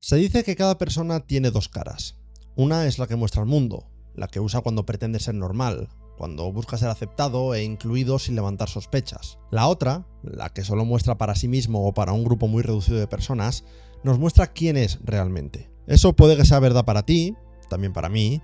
Se dice que cada persona tiene dos caras. Una es la que muestra al mundo, la que usa cuando pretende ser normal, cuando busca ser aceptado e incluido sin levantar sospechas. La otra, la que solo muestra para sí mismo o para un grupo muy reducido de personas, nos muestra quién es realmente. Eso puede que sea verdad para ti, también para mí,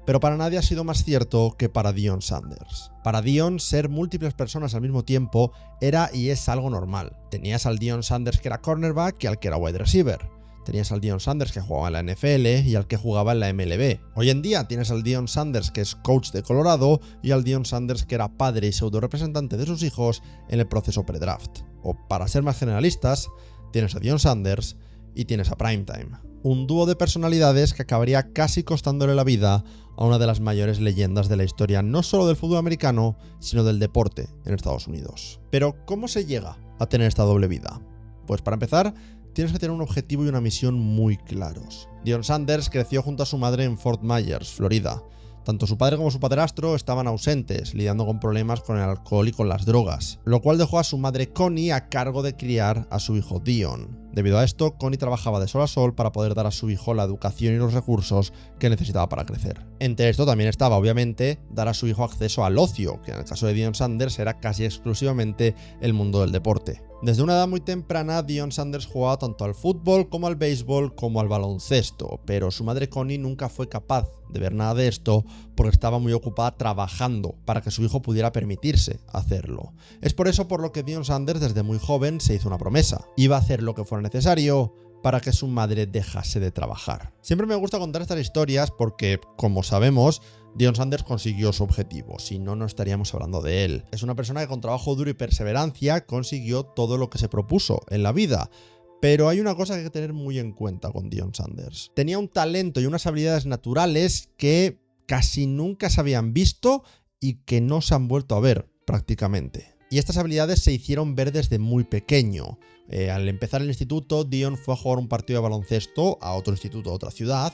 pero para nadie ha sido más cierto que para Deion Sanders. Para Deion, ser múltiples personas al mismo tiempo era y es algo normal. Tenías al Deion Sanders que era cornerback y al que era wide receiver. Tenías al Deion Sanders que jugaba en la NFL y al que jugaba en la MLB. Hoy en día tienes al Deion Sanders que es coach de Colorado y al Deion Sanders que era padre y pseudo representante de sus hijos en el proceso pre-draft. O para ser más generalistas, tienes a Deion Sanders y tienes a Primetime. Un dúo de personalidades que acabaría casi costándole la vida a una de las mayores leyendas de la historia, no solo del fútbol americano, sino del deporte en Estados Unidos. Pero, ¿cómo se llega a tener esta doble vida? Pues para empezar, tienes que tener un objetivo y una misión muy claros. Deion Sanders creció junto a su madre en Fort Myers, Florida. Tanto su padre como su padrastro estaban ausentes, lidiando con problemas con el alcohol y con las drogas, lo cual dejó a su madre Connie a cargo de criar a su hijo Deion. Debido a esto, Connie trabajaba de sol a sol para poder dar a su hijo la educación y los recursos que necesitaba para crecer. Entre esto también estaba, obviamente, dar a su hijo acceso al ocio, que en el caso de Deion Sanders era casi exclusivamente el mundo del deporte. Desde una edad muy temprana, Deion Sanders jugaba tanto al fútbol como al béisbol como al baloncesto, pero su madre Connie nunca fue capaz de ver nada de esto porque estaba muy ocupada trabajando para que su hijo pudiera permitirse hacerlo. Es por eso por lo que Deion Sanders desde muy joven se hizo una promesa. Iba a hacer lo que fuera necesario para que su madre dejase de trabajar. Siempre me gusta contar estas historias porque, como sabemos, Deion Sanders consiguió su objetivo, si no, no estaríamos hablando de él. Es una persona que con trabajo duro y perseverancia consiguió todo lo que se propuso en la vida. Pero hay una cosa que hay que tener muy en cuenta con Deion Sanders. Tenía un talento y unas habilidades naturales que casi nunca se habían visto y que no se han vuelto a ver prácticamente. Y estas habilidades se hicieron ver desde muy pequeño. Al empezar el instituto, Deion fue a jugar un partido de baloncesto a otro instituto de otra ciudad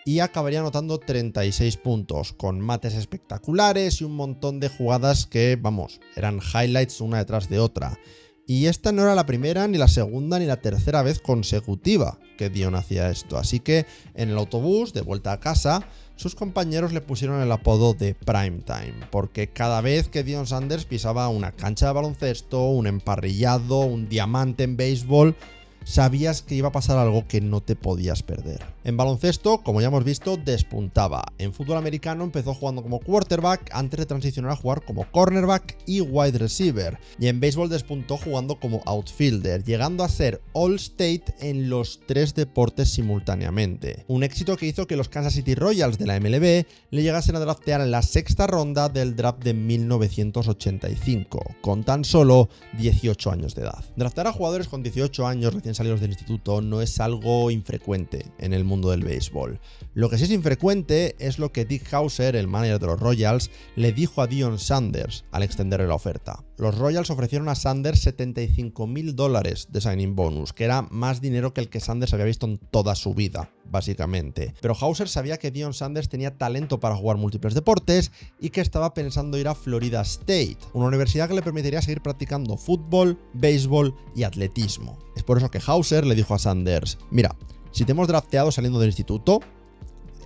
y acabaría anotando 36 puntos, con mates espectaculares y un montón de jugadas que, vamos, eran highlights una detrás de otra. Y esta no era la primera, ni la segunda, ni la tercera vez consecutiva que Deion hacía esto. Así que en el autobús, de vuelta a casa, sus compañeros le pusieron el apodo de Primetime, porque cada vez que Deion Sanders pisaba una cancha de baloncesto, un emparrillado, un diamante en béisbol, sabías que iba a pasar algo que no te podías perder. En baloncesto, como ya hemos visto, despuntaba. En fútbol americano empezó jugando como quarterback antes de transicionar a jugar como cornerback y wide receiver. Y en béisbol despuntó jugando como outfielder, llegando a ser All-State en los tres deportes simultáneamente. Un éxito que hizo que los Kansas City Royals de la MLB le llegasen a draftear en la sexta ronda del draft de 1985, con tan solo 18 años de edad. Draftear a jugadores con 18 años recién salidos del instituto no es algo infrecuente en el mundo del béisbol. Lo que sí es infrecuente es lo que Dick Howser, el manager de los Royals, le dijo a Deion Sanders al extenderle la oferta. Los Royals ofrecieron a Sanders $75,000 de signing bonus, que era más dinero que el que Sanders había visto en toda su vida, básicamente. Pero Howser sabía que Deion Sanders tenía talento para jugar múltiples deportes y que estaba pensando ir a Florida State, una universidad que le permitiría seguir practicando fútbol, béisbol y atletismo. Es por eso que Howser le dijo a Sanders: mira, si te hemos drafteado saliendo del instituto,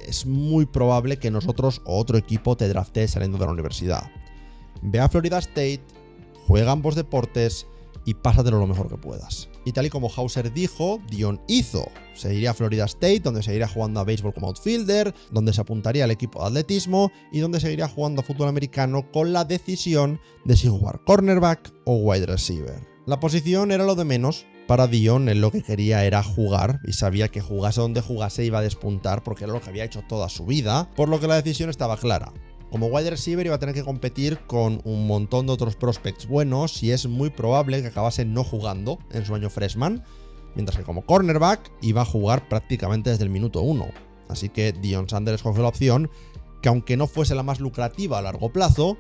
es muy probable que nosotros o otro equipo te draftee saliendo de la universidad. Ve a Florida State, juega ambos deportes y pásatelo lo mejor que puedas. Y tal y como Howser dijo, Deion hizo. Se iría a Florida State, donde seguiría jugando a béisbol como outfielder, donde se apuntaría al equipo de atletismo y donde seguiría jugando a fútbol americano con la decisión de si jugar cornerback o wide receiver. La posición era lo de menos. Para Deion, él lo que quería era jugar y sabía que jugase donde jugase iba a despuntar porque era lo que había hecho toda su vida, por lo que la decisión estaba clara. Como wide receiver iba a tener que competir con un montón de otros prospects buenos y es muy probable que acabase no jugando en su año freshman, mientras que como cornerback iba a jugar prácticamente desde el minuto 1. Así que Deion Sanders escogió la opción que, aunque no fuese la más lucrativa a largo plazo,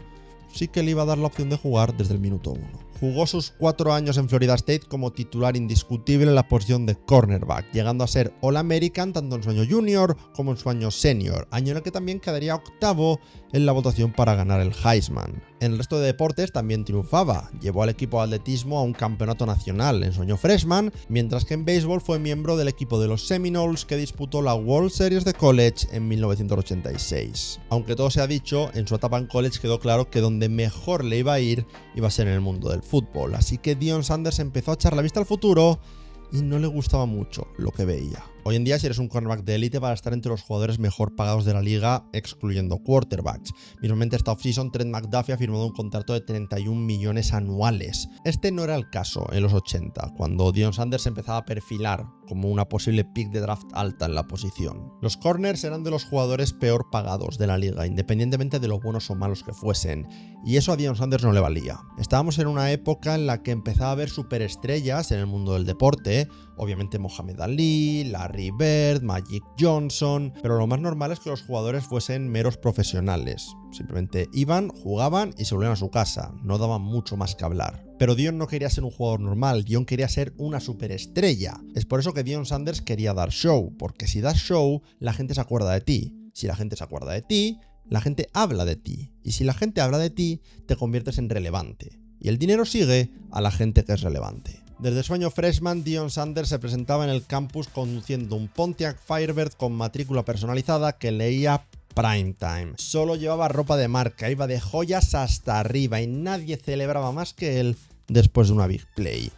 sí que le iba a dar la opción de jugar desde el minuto 1. Jugó sus 4 años en Florida State como titular indiscutible en la posición de cornerback, llegando a ser All-American tanto en su año junior como en su año senior, año en el que también quedaría octavo en la votación para ganar el Heisman. En el resto de deportes también triunfaba. Llevó al equipo de atletismo a un campeonato nacional en su año freshman, mientras que en béisbol fue miembro del equipo de los Seminoles que disputó la World Series de college en 1986. Aunque todo se ha dicho, en su etapa en college quedó claro que donde mejor le iba a ir iba a ser en el mundo del fútbol, así que Deion Sanders empezó a echar la vista al futuro y no le gustaba mucho lo que veía. Hoy en día, si eres un cornerback de élite, vas a estar entre los jugadores mejor pagados de la liga, excluyendo quarterbacks. Mismamente esta offseason, Trent McDuffie ha firmado un contrato de 31 millones anuales. Este no era el caso en los 80, cuando Deion Sanders empezaba a perfilar como una posible pick de draft alta en la posición. Los corners eran de los jugadores peor pagados de la liga, independientemente de lo buenos o malos que fuesen, y eso a Deion Sanders no le valía. Estábamos en una época en la que empezaba a haber superestrellas en el mundo del deporte, obviamente Mohamed Ali, Larry Bird, Magic Johnson, pero lo más normal es que los jugadores fuesen meros profesionales. Simplemente iban, jugaban y se volvían a su casa, no daban mucho más que hablar. Pero Deion no quería ser un jugador normal, Deion quería ser una superestrella. Es por eso que Deion Sanders quería dar show, porque si das show, la gente se acuerda de ti. Si la gente se acuerda de ti, la gente habla de ti. Y si la gente habla de ti, te conviertes en relevante. Y el dinero sigue a la gente que es relevante. Desde su año freshman, Deion Sanders se presentaba en el campus conduciendo un Pontiac Firebird con matrícula personalizada que leía Primetime. Solo llevaba ropa de marca, iba de joyas hasta arriba y nadie celebraba más que él después de una big play.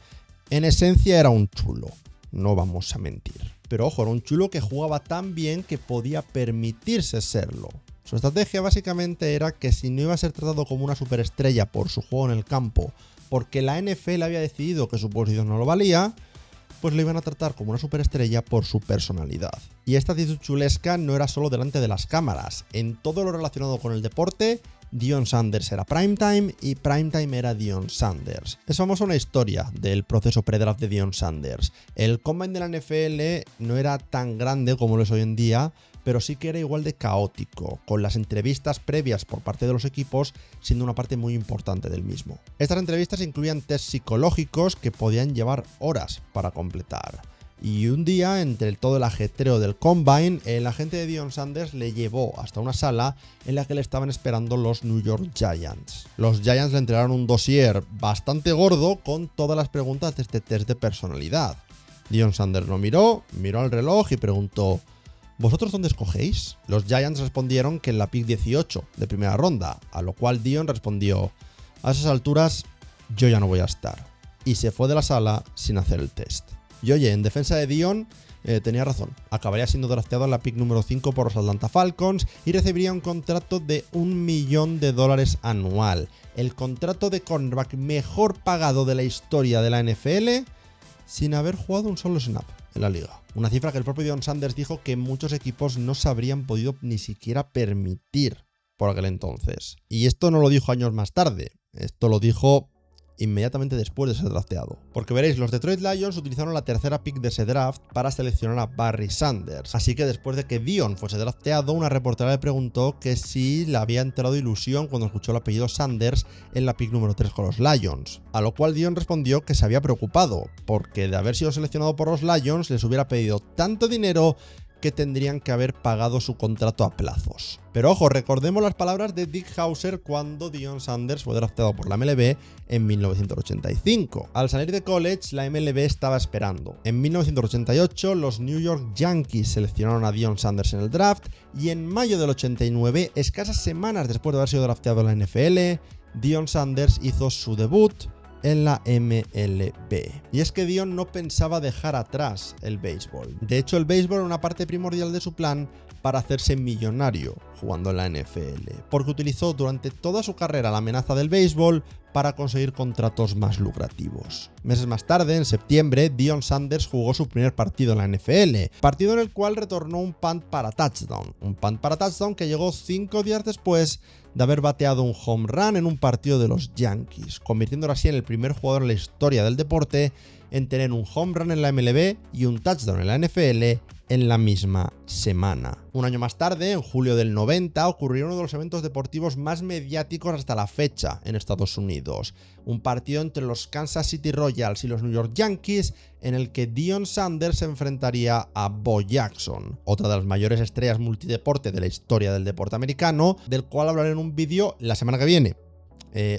En esencia era un chulo, no vamos a mentir. Pero ojo, era un chulo que jugaba tan bien que podía permitirse serlo. Su estrategia básicamente era que si no iba a ser tratado como una superestrella por su juego en el campo, porque la NFL había decidido que su posición no lo valía, pues le iban a tratar como una superestrella por su personalidad. Y esta actitud chulesca no era solo delante de las cámaras. En todo lo relacionado con el deporte, Deion Sanders era Primetime y Primetime era Deion Sanders. Es famosa una historia del proceso pre-draft de Deion Sanders. El combine de la NFL no era tan grande como lo es hoy en día, pero sí que era igual de caótico, con las entrevistas previas por parte de los equipos siendo una parte muy importante del mismo. Estas entrevistas incluían test psicológicos que podían llevar horas para completar. Y un día, entre todo el ajetreo del combine, el agente de Deion Sanders le llevó hasta una sala en la que le estaban esperando los New York Giants. Los Giants le entregaron un dossier bastante gordo con todas las preguntas de este test de personalidad. Deion Sanders lo miró al reloj y preguntó: ¿vosotros dónde escogéis? Los Giants respondieron que en la pick 18 de primera ronda, a lo cual Deion respondió: a esas alturas yo ya no voy a estar. Y se fue de la sala sin hacer el test. Y oye, en defensa de Deion, tenía razón. Acabaría siendo drafteado en la pick número 5 por los Atlanta Falcons y recibiría un contrato de $1 millón anual. El contrato de cornerback mejor pagado de la historia de la NFL sin haber jugado un solo snap en la liga. Una cifra que el propio Deion Sanders dijo que muchos equipos no se habrían podido ni siquiera permitir por aquel entonces. Y esto no lo dijo años más tarde, esto lo dijo inmediatamente después de ser drafteado. Porque veréis, los Detroit Lions utilizaron la tercera pick de ese draft para seleccionar a Barry Sanders. Así que después de que Deion fuese drafteado, una reportera le preguntó que si le había entrado ilusión cuando escuchó el apellido Sanders en la pick número 3 con los Lions. A lo cual Deion respondió que se había preocupado, porque de haber sido seleccionado por los Lions les hubiera pedido tanto dinero que tendrían que haber pagado su contrato a plazos. Pero ojo, recordemos las palabras de Dick Hauser cuando Deion Sanders fue drafteado por la MLB en 1985. Al salir de college, la MLB estaba esperando. En 1988, los New York Yankees seleccionaron a Deion Sanders en el draft y en mayo del 89, escasas semanas después de haber sido drafteado en la NFL, Deion Sanders hizo su debut en la MLB. Y es que Deion no pensaba dejar atrás el béisbol. De hecho, el béisbol era una parte primordial de su plan para hacerse millonario jugando en la NFL, porque utilizó durante toda su carrera la amenaza del béisbol para conseguir contratos más lucrativos. Meses más tarde, en septiembre, Deion Sanders jugó su primer partido en la NFL, partido en el cual retornó un punt para touchdown. Un punt para touchdown que llegó 5 días después de haber bateado un home run en un partido de los Yankees, convirtiéndolo así en el primer jugador en la historia del deporte en tener un home run en la MLB y un touchdown en la NFL en la misma semana. Un año más tarde, en julio del 90, ocurrió uno de los eventos deportivos más mediáticos hasta la fecha en Estados Unidos. Un partido entre los Kansas City Royals y los New York Yankees en el que Deion Sanders se enfrentaría a Bo Jackson, otra de las mayores estrellas multideporte de la historia del deporte americano, del cual hablaré en un vídeo la semana que viene.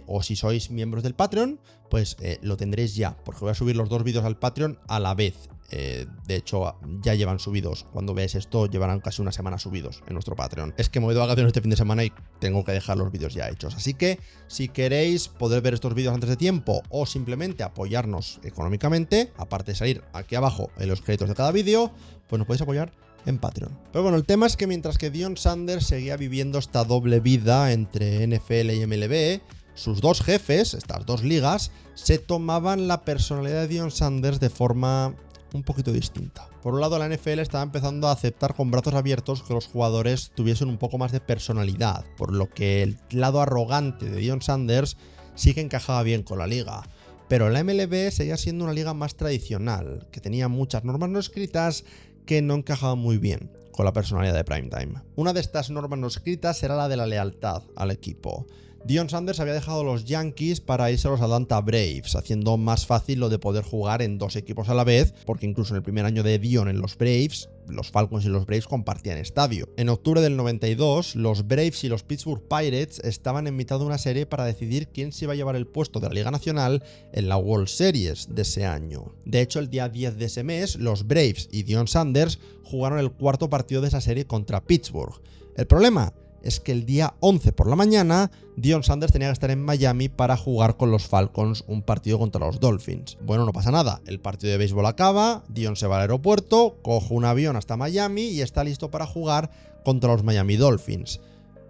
o si sois miembros del Patreon, pues lo tendréis ya, porque voy a subir los 2 vídeos al Patreon a la vez. De hecho, ya llevan subidos. Cuando veáis esto, llevarán casi una semana subidos en nuestro Patreon. Es que me voy de vacaciones este fin de semana y tengo que dejar los vídeos ya hechos. Así que, si queréis poder ver estos vídeos antes de tiempo o simplemente apoyarnos económicamente, aparte de salir aquí abajo en los créditos de cada vídeo, pues nos podéis apoyar en Patreon. Pero bueno, el tema es que mientras que Deion Sanders seguía viviendo esta doble vida entre NFL y MLB, sus 2 jefes, estas 2 ligas, se tomaban la personalidad de Deion Sanders de forma un poquito distinta. Por un lado, la NFL estaba empezando a aceptar con brazos abiertos que los jugadores tuviesen un poco más de personalidad, por lo que el lado arrogante de Deion Sanders sí que encajaba bien con la liga. Pero la MLB seguía siendo una liga más tradicional, que tenía muchas normas no escritas que no encajaban muy bien con la personalidad de Primetime. Una de estas normas no escritas era la de la lealtad al equipo. Deion Sanders había dejado los Yankees para irse a los Atlanta Braves, haciendo más fácil lo de poder jugar en 2 equipos a la vez, porque incluso en el primer año de Deion en los Braves, los Falcons y los Braves compartían estadio. En octubre del 92, los Braves y los Pittsburgh Pirates estaban en mitad de una serie para decidir quién se iba a llevar el puesto de la Liga Nacional en la World Series de ese año. De hecho, el día 10 de ese mes, los Braves y Deion Sanders jugaron el 4º partido de esa serie contra Pittsburgh. El problema es que el día 11 por la mañana, Deion Sanders tenía que estar en Miami para jugar con los Falcons un partido contra los Dolphins. Bueno, no pasa nada, el partido de béisbol acaba, Deion se va al aeropuerto, coge un avión hasta Miami y está listo para jugar contra los Miami Dolphins.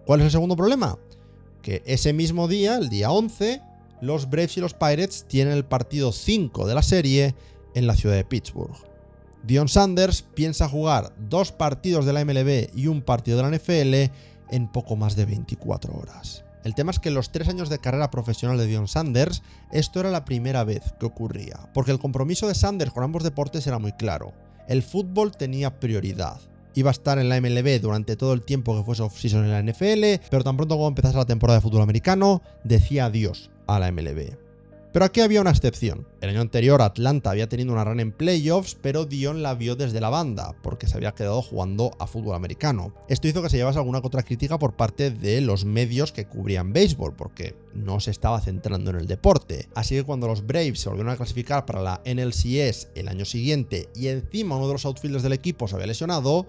¿Cuál es el segundo problema? Que ese mismo día, el día 11, los Braves y los Pirates tienen el partido 5 de la serie en la ciudad de Pittsburgh. Deion Sanders piensa jugar 2 partidos de la MLB y un partido de la NFL en poco más de 24 horas. El tema es que en los 3 años de carrera profesional de Deion Sanders, esto era la primera vez que ocurría, porque el compromiso de Sanders con ambos deportes era muy claro. El fútbol tenía prioridad. Iba a estar en la MLB durante todo el tiempo que fuese off-season en la NFL, pero tan pronto como empezase la temporada de fútbol americano, decía adiós a la MLB. Pero aquí había una excepción. El año anterior Atlanta había tenido una run en playoffs, pero Deion la vio desde la banda, porque se había quedado jugando a fútbol americano. Esto hizo que se llevase alguna otra crítica por parte de los medios que cubrían béisbol, porque no se estaba centrando en el deporte. Así que cuando los Braves se volvieron a clasificar para la NLCS el año siguiente y encima uno de los outfielders del equipo se había lesionado,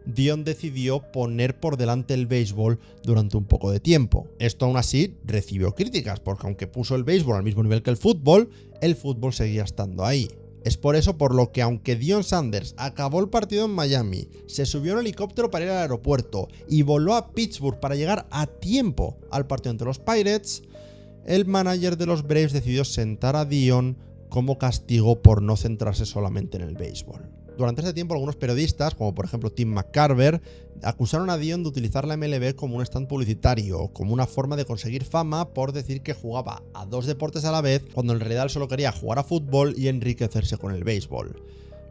Deion decidió poner por delante el béisbol durante un poco de tiempo. Esto aún así recibió críticas, porque aunque puso el béisbol al mismo nivel que el fútbol seguía estando ahí. Es por eso por lo que aunque Deion Sanders acabó el partido en Miami, se subió en un helicóptero para ir al aeropuerto y voló a Pittsburgh para llegar a tiempo al partido entre los Pirates, el manager de los Braves decidió sentar a Deion como castigo por no centrarse solamente en el béisbol. Durante ese tiempo, algunos periodistas, como por ejemplo Tim McCarver, acusaron a Deion de utilizar la MLB como un stand publicitario, como una forma de conseguir fama por decir que jugaba a 2 deportes a la vez, cuando en realidad él solo quería jugar a fútbol y enriquecerse con el béisbol.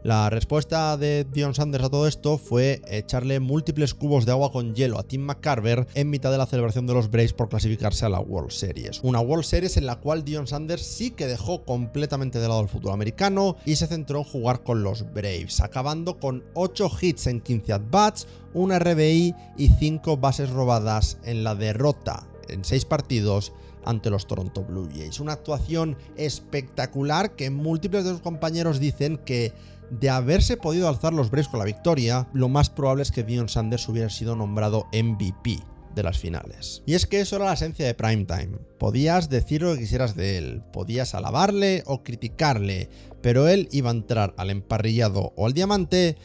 La respuesta de Deion Sanders a todo esto fue echarle múltiples cubos de agua con hielo a Tim McCarver en mitad de la celebración de los Braves por clasificarse a la World Series. Una World Series en la cual Deion Sanders sí que dejó completamente de lado el fútbol americano y se centró en jugar con los Braves, acabando con 8 hits en 15 at-bats, una RBI y 5 bases robadas en la derrota en 6 partidos ante los Toronto Blue Jays. Una actuación espectacular que múltiples de sus compañeros dicen que de haberse podido alzar los Braves con la victoria, lo más probable es que Deion Sanders hubiera sido nombrado MVP de las finales. Y es que eso era la esencia de Primetime. Podías decir lo que quisieras de él, podías alabarle o criticarle, pero él iba a entrar al emparrillado o al diamante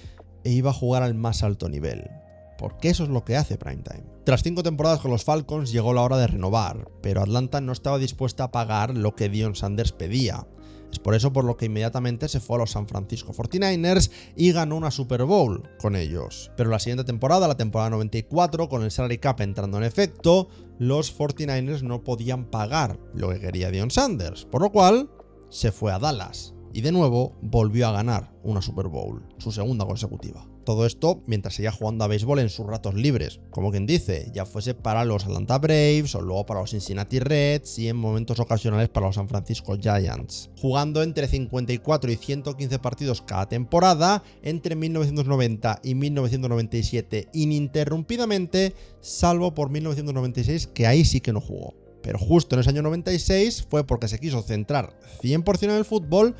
e iba a jugar al más alto nivel. Porque eso es lo que hace Primetime. Tras 5 temporadas con los Falcons llegó la hora de renovar, pero Atlanta no estaba dispuesta a pagar lo que Deion Sanders pedía. Es por eso por lo que inmediatamente se fue a los San Francisco 49ers y ganó una Super Bowl con ellos. Pero la siguiente temporada, la temporada 94, con el salary cap entrando en efecto, los 49ers no podían pagar lo que quería Deion Sanders, por lo cual se fue a Dallas y de nuevo volvió a ganar una Super Bowl, su segunda consecutiva. Todo esto mientras seguía jugando a béisbol en sus ratos libres, como quien dice, ya fuese para los Atlanta Braves o luego para los Cincinnati Reds y en momentos ocasionales para los San Francisco Giants. Jugando entre 54 y 115 partidos cada temporada entre 1990 y 1997 ininterrumpidamente, salvo por 1996, que ahí sí que no jugó. Pero justo en ese año 96 fue porque se quiso centrar 100% en el fútbol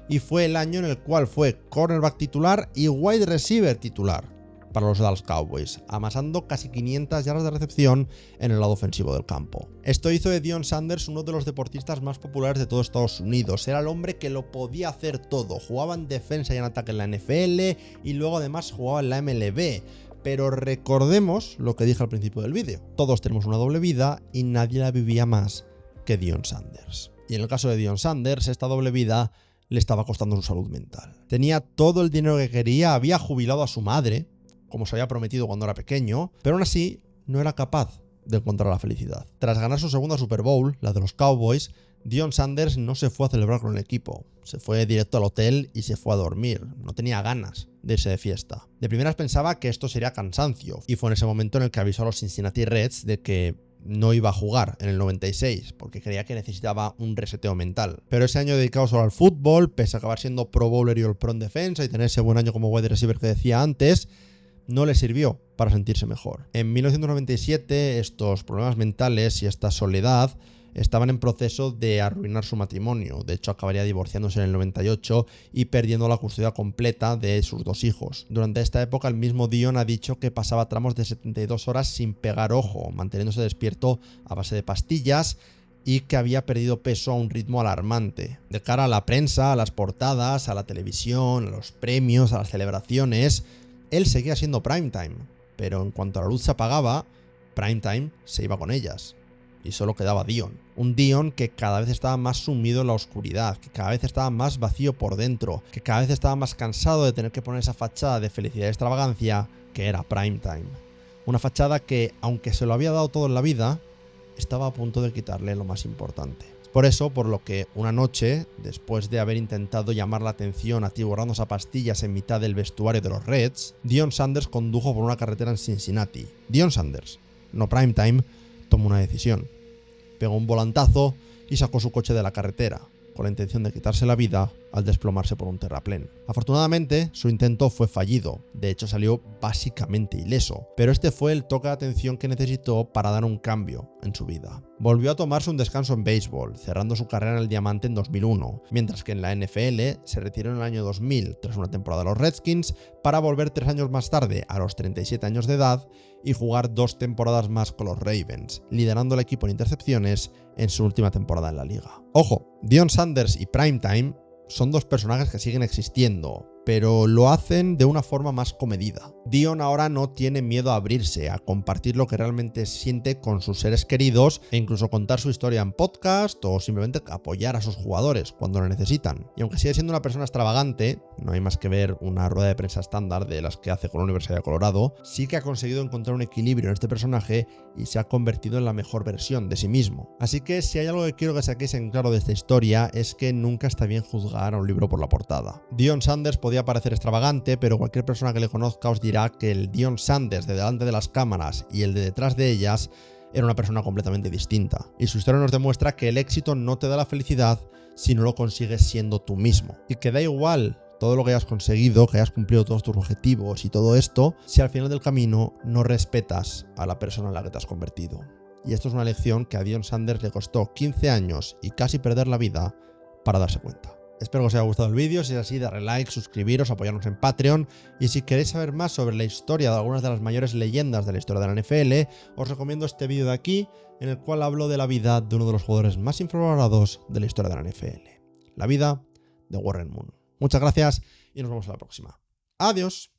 y fue el año en el cual fue cornerback titular y wide receiver titular para los Dallas Cowboys, amasando casi 500 yardas de recepción en el lado ofensivo del campo. Esto hizo de Deion Sanders uno de los deportistas más populares de todo Estados Unidos. Era el hombre que lo podía hacer todo. Jugaba en defensa y en ataque en la NFL y luego además jugaba en la MLB. Pero recordemos lo que dije al principio del vídeo. Todos tenemos una doble vida y nadie la vivía más que Deion Sanders. Y en el caso de Deion Sanders, esta doble vida le estaba costando su salud mental. Tenía todo el dinero que quería, había jubilado a su madre, como se había prometido cuando era pequeño, pero aún así no era capaz de encontrar la felicidad. Tras ganar su segunda Super Bowl, la de los Cowboys, Deion Sanders no se fue a celebrar con el equipo. Se fue directo al hotel y se fue a dormir. No tenía ganas de irse de fiesta. De primeras pensaba que esto sería cansancio, y fue en ese momento en el que avisó a los Cincinnati Reds de que no iba a jugar en el 96, porque creía que necesitaba un reseteo mental. Pero ese año dedicado solo al fútbol, pese a acabar siendo Pro Bowler y All-Pro en defensa y tener ese buen año como wide receiver que decía antes, no le sirvió para sentirse mejor. En 1997, estos problemas mentales y esta soledad estaban en proceso de arruinar su matrimonio. De hecho, acabaría divorciándose en el 98 y perdiendo la custodia completa de sus dos hijos. Durante esta época, el mismo Deion ha dicho que pasaba tramos de 72 horas sin pegar ojo, manteniéndose despierto a base de pastillas, y que había perdido peso a un ritmo alarmante. De cara a la prensa, a las portadas, a la televisión, a los premios, a las celebraciones, él seguía siendo Primetime, pero en cuanto la luz se apagaba, Primetime se iba con ellas. Y solo quedaba Deion. Un Deion que cada vez estaba más sumido en la oscuridad, que cada vez estaba más vacío por dentro, que cada vez estaba más cansado de tener que poner esa fachada de felicidad y extravagancia que era Primetime. Una fachada que, aunque se lo había dado todo en la vida, estaba a punto de quitarle lo más importante. Por eso, por lo que una noche, después de haber intentado llamar la atención atiborrándose a pastillas en mitad del vestuario de los Reds, Deion Sanders condujo por una carretera en Cincinnati. Deion Sanders, no Primetime, tomó una decisión. Pegó un volantazo y sacó su coche de la carretera, con la intención de quitarse la vida al desplomarse por un terraplén. Afortunadamente, su intento fue fallido, de hecho salió básicamente ileso, pero este fue el toque de atención que necesitó para dar un cambio en su vida. Volvió a tomarse un descanso en béisbol, cerrando su carrera en el Diamante en 2001, mientras que en la NFL se retiró en el año 2000 tras una temporada de los Redskins, para volver 3 años más tarde, a los 37 años de edad, y jugar 2 temporadas más con los Ravens, liderando el equipo en intercepciones en su última temporada en la liga. Ojo, Deion Sanders y Primetime son 2 personajes que siguen existiendo, pero lo hacen de una forma más comedida. Deion ahora no tiene miedo a abrirse, a compartir lo que realmente siente con sus seres queridos e incluso contar su historia en podcast o simplemente apoyar a sus jugadores cuando lo necesitan. Y aunque sigue siendo una persona extravagante, no hay más que ver una rueda de prensa estándar de las que hace con la Universidad de Colorado, sí que ha conseguido encontrar un equilibrio en este personaje y se ha convertido en la mejor versión de sí mismo. Así que si hay algo que quiero que saquéis en claro de esta historia es que nunca está bien juzgar a un libro por la portada. Deion Sanders podía parecer extravagante, pero cualquier persona que le conozca os dirá que el Deion Sanders de delante de las cámaras y el de detrás de ellas era una persona completamente distinta. Y su historia nos demuestra que el éxito no te da la felicidad si no lo consigues siendo tú mismo. Y que da igual todo lo que hayas conseguido, que hayas cumplido todos tus objetivos y todo esto, si al final del camino no respetas a la persona en la que te has convertido. Y esto es una lección que a Deion Sanders le costó 15 años y casi perder la vida para darse cuenta. Espero que os haya gustado el vídeo, si es así, darle like, suscribiros, apoyarnos en Patreon, y si queréis saber más sobre la historia de algunas de las mayores leyendas de la historia de la NFL, os recomiendo este vídeo de aquí, en el cual hablo de la vida de uno de los jugadores más infravalorados de la historia de la NFL, la vida de Warren Moon. Muchas gracias y nos vemos en la próxima. Adiós.